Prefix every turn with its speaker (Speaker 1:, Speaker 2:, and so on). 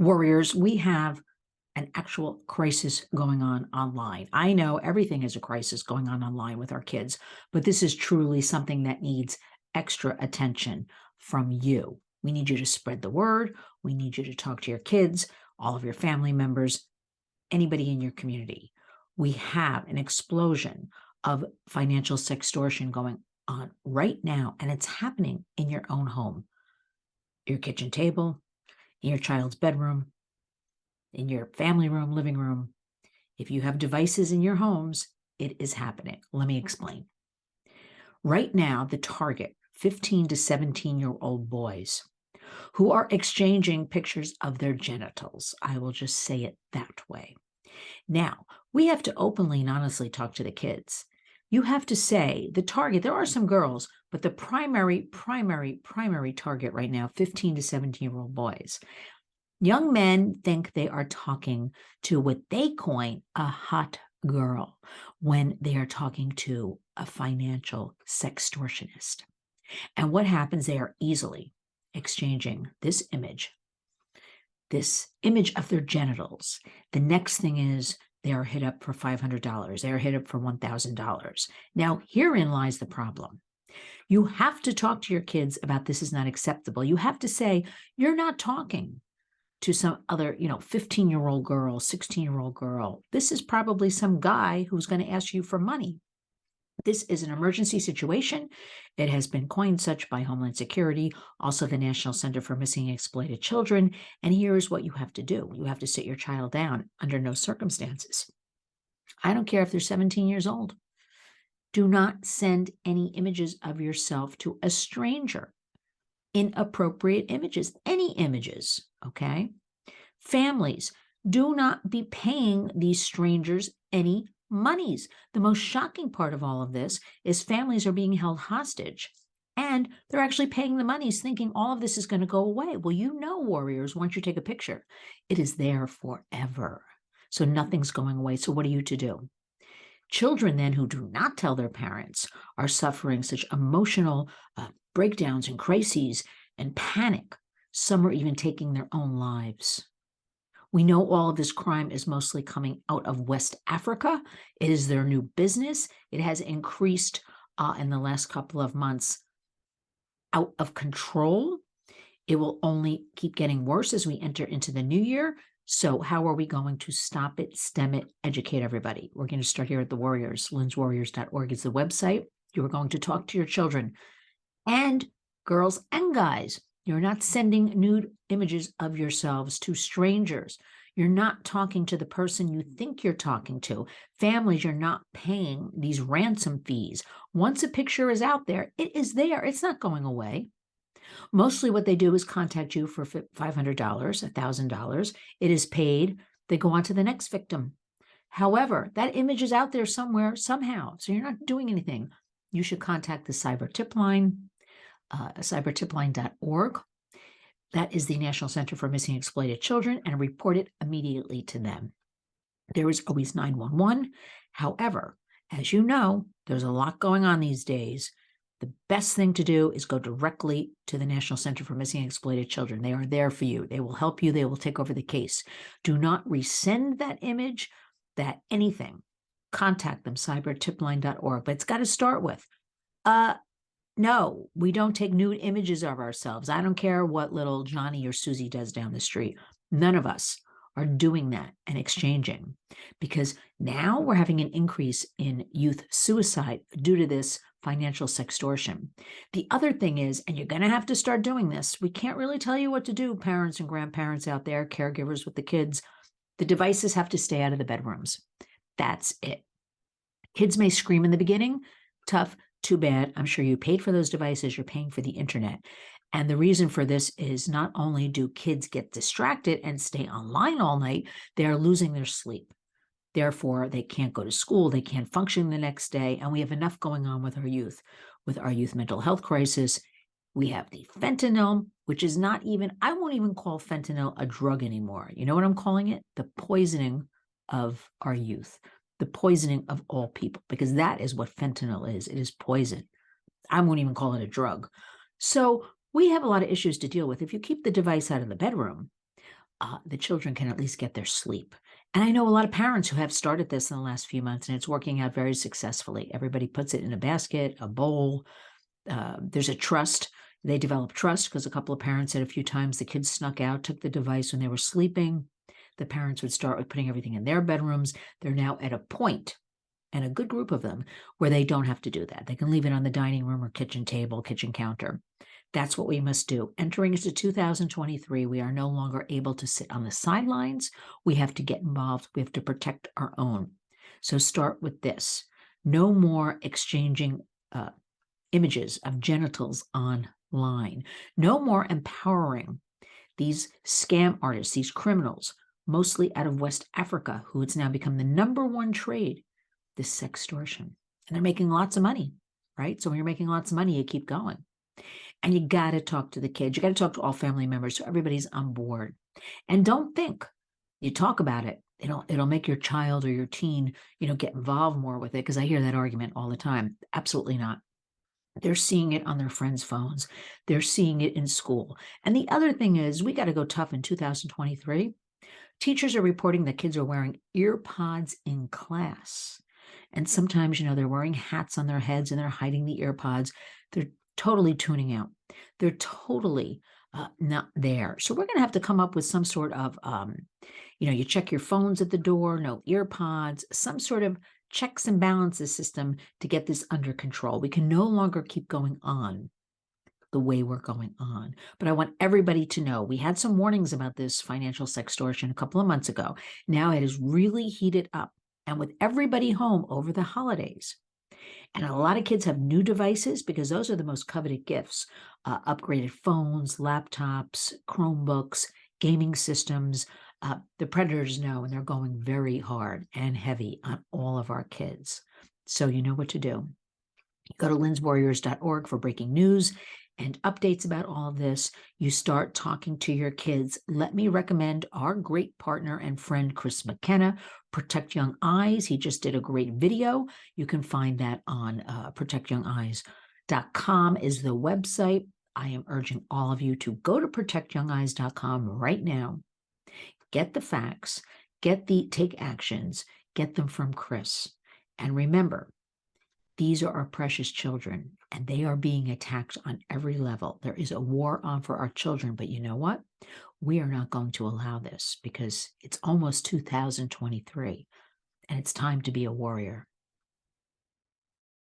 Speaker 1: Warriors, we have an actual crisis going on online. I know everything is a crisis going on online with our kids, but this is truly something that needs extra attention from you. We need you to spread the word. We need you to talk to your kids, all of your family members, anybody in your community. We have an explosion of financial sextortion going on right now, and it's happening in your own home, your kitchen table, in your child's bedroom, in your family room, living room. If you have devices in your homes, it is happening. Let me explain. Right now, the target, 15 to 17-year-old boys who are exchanging pictures of their genitals. I will just say it that way. Now, we have to openly and honestly talk to the kids. You have to say the target, there are some girls, but the primary target right now, 15 to 17-year-old boys. Young men think they are talking to what they coin a hot girl when they are talking to a financial sextortionist. And what happens, they are easily exchanging this image of their genitals. The next thing is they are hit up for $500. They are hit up for $1,000. Now, herein lies the problem. You have to talk to your kids about this is not acceptable. You have to say, you're not talking to some other, 15-year-old girl, 16-year-old girl. This is probably some guy who's going to ask you for money. This is an emergency situation. It has been coined such by Homeland Security, also the National Center for Missing and Exploited Children. And here is what you have to do. You have to sit your child down under no circumstances. I don't care if they're 17 years old. Do not send any images of yourself to a stranger. Inappropriate images, any images, okay? Families, do not be paying these strangers any monies. The most shocking part of all of this is families are being held hostage and they're actually paying the monies thinking all of this is going to go away. Well, warriors, once you take a picture, it is there forever. So nothing's going away. So what are you to do? Children then who do not tell their parents are suffering such emotional breakdowns and crises and panic. Some are even taking their own lives. We know all of this crime is mostly coming out of West Africa. It is their new business. It has increased in the last couple of months out of control. It will only keep getting worse as we enter into the new year. So how are we going to stop it, stem it, educate everybody? We're going to start here at the Warriors. LynnsWarriors.org is the website. You are going to talk to your children and girls and guys. You're not sending nude images of yourselves to strangers. You're not talking to the person you think you're talking to. Families, you're not paying these ransom fees. Once a picture is out there, it is there. It's not going away. Mostly what they do is contact you for $500, $1,000. It is paid. They go on to the next victim. However, that image is out there somewhere, somehow. So you're not doing anything. You should contact the cyber tip line, cybertipline.org. That is the National Center for Missing and Exploited Children, and report it immediately to them. There is always 911. However, as you know, there's a lot going on these days. The best thing to do is go directly to the National Center for Missing and Exploited Children. They are there for you. They will help you. They will take over the case. Do not resend that image, that anything. Contact them, cybertipline.org. But it's got to start with, no, we don't take nude images of ourselves. I don't care what little Johnny or Susie does down the street. None of us are doing that and exchanging, because now we're having an increase in youth suicide due to this financial sextortion. The other thing is, and you're going to have to start doing this, we can't really tell you what to do, parents and grandparents out there, caregivers with the kids. The devices have to stay out of the bedrooms. That's it. Kids may scream in the beginning, tough, too bad. I'm sure you paid for those devices. You're paying for the internet. And the reason for this is not only do kids get distracted and stay online all night, they're losing their sleep. Therefore, they can't go to school. They can't function the next day. And we have enough going on with our youth mental health crisis. We have the fentanyl, which is not even, I won't even call fentanyl a drug anymore. You know what I'm calling it? The poisoning of our youth, the poisoning of all people, because that is what fentanyl is. It is poison. I won't even call it a drug. So we have a lot of issues to deal with. If you keep the device out of the bedroom, the children can at least get their sleep. And I know a lot of parents who have started this in the last few months, and it's working out very successfully. Everybody puts it in a basket, a bowl. There's a trust. They develop trust because a couple of parents said a few times the kids snuck out, took the device when they were sleeping. The parents would start with putting everything in their bedrooms. They're now at a point, and a good group of them, where they don't have to do that. They can leave it on the dining room or kitchen table, kitchen counter. That's what we must do. Entering into 2023, we are no longer able to sit on the sidelines. We have to get involved. We have to protect our own. So start with this. No more exchanging images of genitals online. No more empowering these scam artists, these criminals, mostly out of West Africa, who it's now become the #1 trade, this sextortion. And they're making lots of money, right? So when you're making lots of money, you keep going. And you got to talk to the kids. You got to talk to all family members so everybody's on board. And don't think you talk about it, it'll make your child or your teen, get involved more with it, because I hear that argument all the time. Absolutely not. They're seeing it on their friends' phones. They're seeing it in school. And the other thing is, we got to go tough in 2023. Teachers are reporting that kids are wearing ear pods in class. And sometimes, they're wearing hats on their heads and they're hiding the ear pods. They're totally tuning out. They're totally not there. So we're going to have to come up with some sort of, you check your phones at the door, no ear pods, some sort of checks and balances system to get this under control. We can no longer keep going on the way we're going on. But I want everybody to know, we had some warnings about this financial sextortion a couple of months ago. Now it is really heated up. And with everybody home over the holidays, and a lot of kids have new devices because those are the most coveted gifts. Upgraded phones, laptops, Chromebooks, gaming systems. The predators know, and they're going very hard and heavy on all of our kids. So you know what to do. Go to lynswarriors.org for breaking news and updates about all of this. You start talking to your kids. Let me recommend our great partner and friend, Chris McKenna, Protect Young Eyes. He just did a great video. You can find that on protectyoungeyes.com is the website. I am urging all of you to go to protectyoungeyes.com right now. Get the facts, take actions, get them from Chris. And remember, these are our precious children, and they are being attacked on every level. There is a war on for our children, but you know what? We are not going to allow this, because it's almost 2023, and it's time to be a warrior.